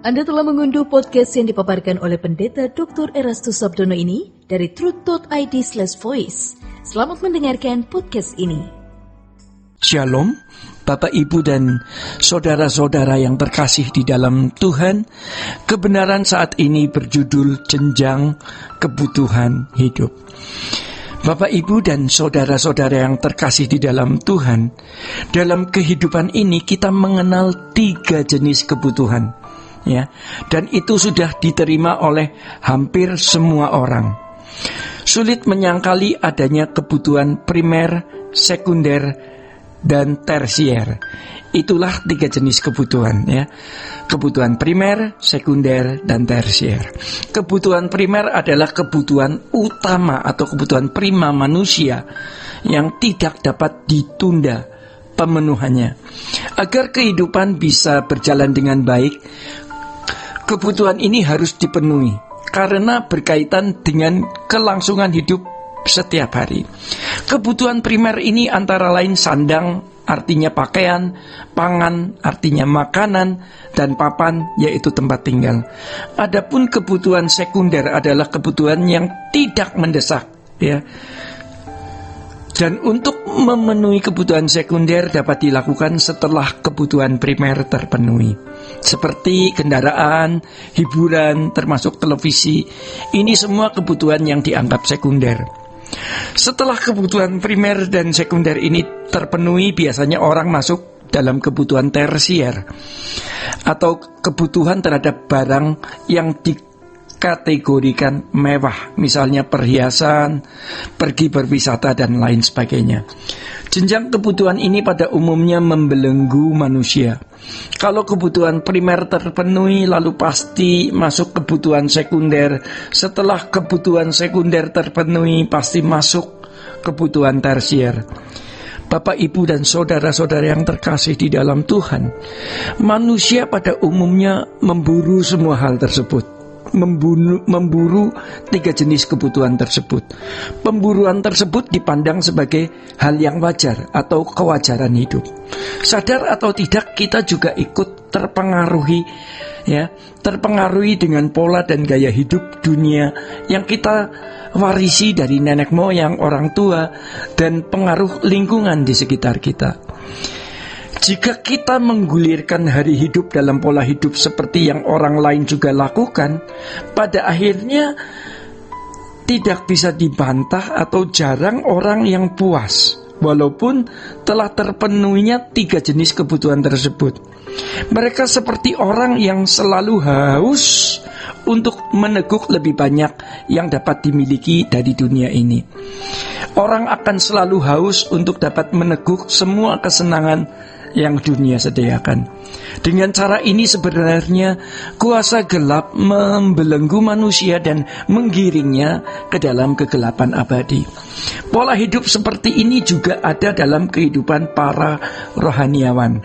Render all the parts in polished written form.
Anda telah mengunduh podcast yang dipaparkan oleh Pendeta Dr. Erastus Sabdono ini dari truth.id/voice. Selamat mendengarkan podcast ini. Shalom, Bapak, Ibu, dan saudara-saudara yang terkasih di dalam Tuhan. Kebenaran saat ini berjudul Jenjang Kebutuhan Hidup. Bapak, Ibu, dan saudara-saudara yang terkasih di dalam Tuhan, dalam kehidupan ini kita mengenal 3 jenis kebutuhan, ya, dan itu sudah diterima oleh hampir semua orang. Sulit menyangkali adanya kebutuhan primer, sekunder, dan tersier. Itulah 3 jenis kebutuhan, ya. Kebutuhan primer, sekunder, dan tersier. Kebutuhan primer adalah kebutuhan utama atau kebutuhan prima manusia yang tidak dapat ditunda pemenuhannya. Agar kehidupan bisa berjalan dengan baik, kebutuhan ini harus dipenuhi karena berkaitan dengan kelangsungan hidup setiap hari. Kebutuhan primer ini antara lain sandang, artinya pakaian, pangan, artinya makanan, dan papan, yaitu tempat tinggal. Adapun kebutuhan sekunder adalah kebutuhan yang tidak mendesak, ya. Dan untuk memenuhi kebutuhan sekunder dapat dilakukan setelah kebutuhan primer terpenuhi, seperti kendaraan, hiburan, termasuk televisi. Ini semua kebutuhan yang dianggap sekunder. Setelah kebutuhan primer dan sekunder ini terpenuhi, biasanya orang masuk dalam kebutuhan tersier atau kebutuhan terhadap barang yang dikategorikan mewah, misalnya perhiasan, pergi berwisata, dan lain sebagainya. Jenjang kebutuhan ini pada umumnya membelenggu manusia. Kalau kebutuhan primer terpenuhi, lalu pasti masuk kebutuhan sekunder. Setelah kebutuhan sekunder terpenuhi, pasti masuk kebutuhan tersier. Bapak, Ibu, dan saudara-saudara yang terkasih di dalam Tuhan, manusia pada umumnya memburu semua hal tersebut. Memburu 3 jenis kebutuhan tersebut. Pemburuan tersebut dipandang sebagai hal yang wajar atau kewajaran hidup. Sadar atau tidak, kita juga ikut terpengaruhi dengan pola dan gaya hidup dunia yang kita warisi dari nenek moyang, orang tua, dan pengaruh lingkungan di sekitar kita. Jika kita menggulirkan hari hidup dalam pola hidup seperti yang orang lain juga lakukan, pada akhirnya tidak bisa dibantah atau jarang orang yang puas, walaupun telah terpenuhinya 3 jenis kebutuhan tersebut. Mereka seperti orang yang selalu haus untuk meneguk lebih banyak yang dapat dimiliki dari dunia ini. Orang akan selalu haus untuk dapat meneguk semua kesenangan yang dunia sediakan. Dengan cara ini sebenarnya kuasa gelap membelenggu manusia dan menggiringnya ke dalam kegelapan abadi. Pola hidup seperti ini juga ada dalam kehidupan para rohaniawan.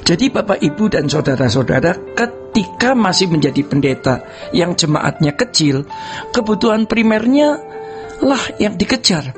Jadi Bapak, Ibu, dan saudara-saudara, ketika masih menjadi pendeta yang jemaatnya kecil, kebutuhan primernya lah yang dikejar.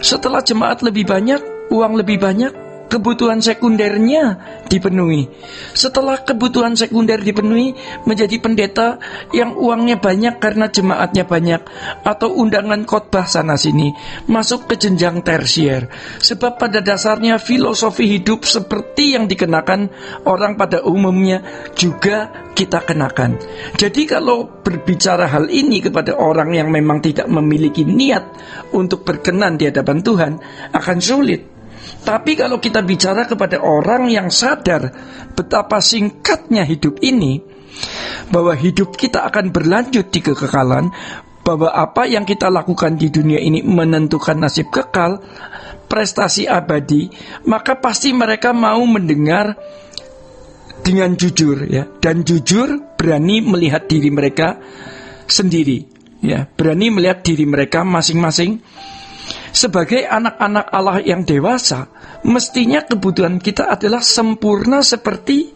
Setelah jemaat lebih banyak, uang lebih banyak, kebutuhan sekundernya dipenuhi. Setelah kebutuhan sekunder dipenuhi, menjadi pendeta yang uangnya banyak karena jemaatnya banyak, atau undangan khotbah sana sini, masuk ke jenjang tersier. Sebab pada dasarnya filosofi hidup seperti yang dikenakan orang pada umumnya juga kita kenakan. Jadi kalau berbicara hal ini kepada orang yang memang tidak memiliki niat untuk berkenan di hadapan Tuhan, akan sulit. Tapi kalau kita bicara kepada orang yang sadar betapa singkatnya hidup ini, bahwa hidup kita akan berlanjut di kekekalan, bahwa apa yang kita lakukan di dunia ini menentukan nasib kekal, prestasi abadi, maka pasti mereka mau mendengar dengan jujur, ya, dan jujur berani melihat diri mereka sendiri, ya, berani melihat diri mereka masing-masing. Sebagai anak-anak Allah yang dewasa, mestinya kebutuhan kita adalah sempurna seperti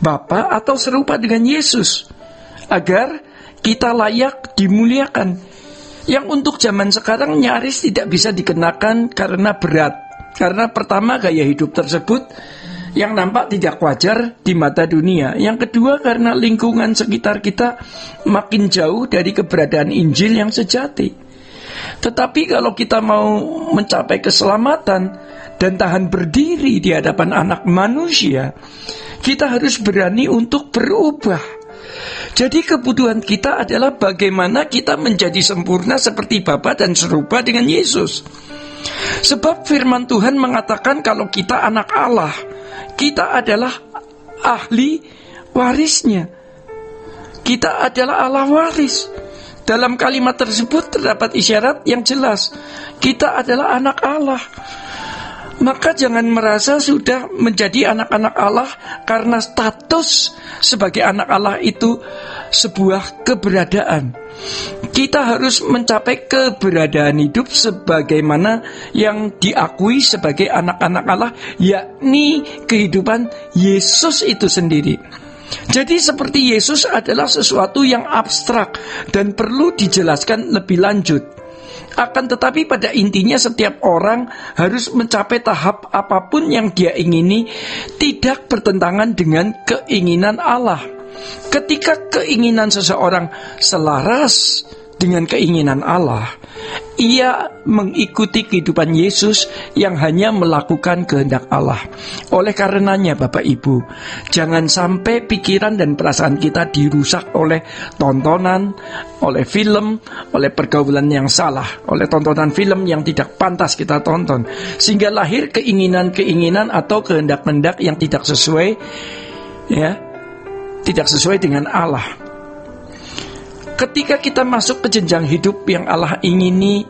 Bapa atau serupa dengan Yesus, agar kita layak dimuliakan. Yang untuk zaman sekarang nyaris tidak bisa dikenakan karena berat. Karena pertama, gaya hidup tersebut yang nampak tidak wajar di mata dunia. Yang kedua, karena lingkungan sekitar kita makin jauh dari keberadaan Injil yang sejati. Tetapi kalau kita mau mencapai keselamatan dan tahan berdiri di hadapan anak manusia, kita harus berani untuk berubah. Jadi kebutuhan kita adalah bagaimana kita menjadi sempurna seperti Bapa dan serupa dengan Yesus. Sebab firman Tuhan mengatakan kalau kita anak Allah, kita adalah ahli warisnya. Kita adalah Allah waris. Dalam kalimat tersebut terdapat isyarat yang jelas. Kita adalah anak Allah. Maka jangan merasa sudah menjadi anak-anak Allah karena status sebagai anak Allah itu sebuah keberadaan. Kita harus mencapai keberadaan hidup sebagaimana yang diakui sebagai anak-anak Allah, yakni kehidupan Yesus itu sendiri. Jadi seperti Yesus adalah sesuatu yang abstrak dan perlu dijelaskan lebih lanjut. Akan tetapi pada intinya setiap orang harus mencapai tahap apapun yang dia ingini tidak bertentangan dengan keinginan Allah. Ketika keinginan seseorang selaras dengan keinginan Allah, ia mengikuti kehidupan Yesus yang hanya melakukan kehendak Allah. Oleh karenanya Bapak Ibu, jangan sampai pikiran dan perasaan kita dirusak oleh tontonan, oleh film, oleh pergaulan yang salah, oleh tontonan film yang tidak pantas kita tonton, sehingga lahir keinginan-keinginan atau kehendak-kehendak yang tidak sesuai, tidak sesuai dengan Allah. Ketika kita masuk ke jenjang hidup yang Allah ingini,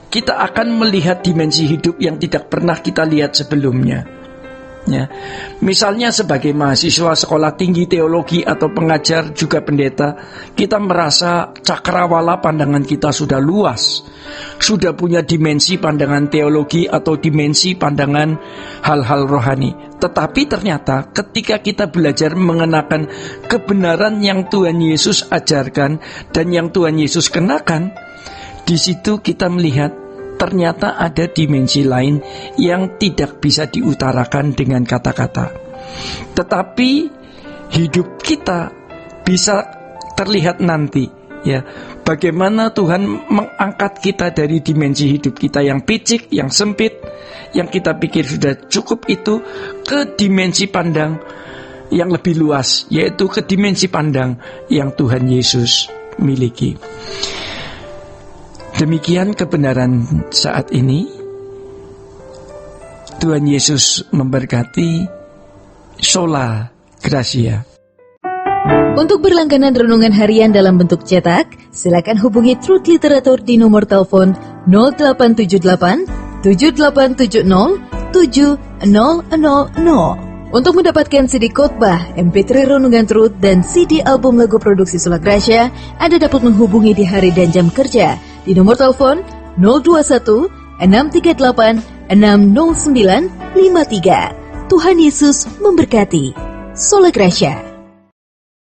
kita akan melihat dimensi hidup yang tidak pernah kita lihat sebelumnya. Misalnya sebagai mahasiswa sekolah tinggi teologi atau pengajar juga pendeta, kita merasa cakrawala pandangan kita sudah luas, sudah punya dimensi pandangan teologi atau dimensi pandangan hal-hal rohani. Tetapi ternyata ketika kita belajar mengenakan kebenaran yang Tuhan Yesus ajarkan dan yang Tuhan Yesus kenakan, di situ kita melihat ternyata ada dimensi lain yang tidak bisa diutarakan dengan kata-kata. Tetapi hidup kita bisa terlihat nanti, bagaimana Tuhan mengangkat kita dari dimensi hidup kita yang picik, yang sempit, yang kita pikir sudah cukup itu, ke dimensi pandang yang lebih luas, yaitu ke dimensi pandang yang Tuhan Yesus miliki. Demikian kebenaran saat ini. Tuhan Yesus memberkati. Sola Gracia. Untuk berlangganan renungan harian dalam bentuk cetak, silakan hubungi Truth Literatur di nomor telepon 0878 7870 7000. Untuk mendapatkan CD khotbah, MP3 renungan Truth, dan CD album lagu produksi Sola Gracia, Anda dapat menghubungi di hari dan jam kerja di nomor telepon 021 638 60953. Tuhan Yesus memberkati. Sola Gracia.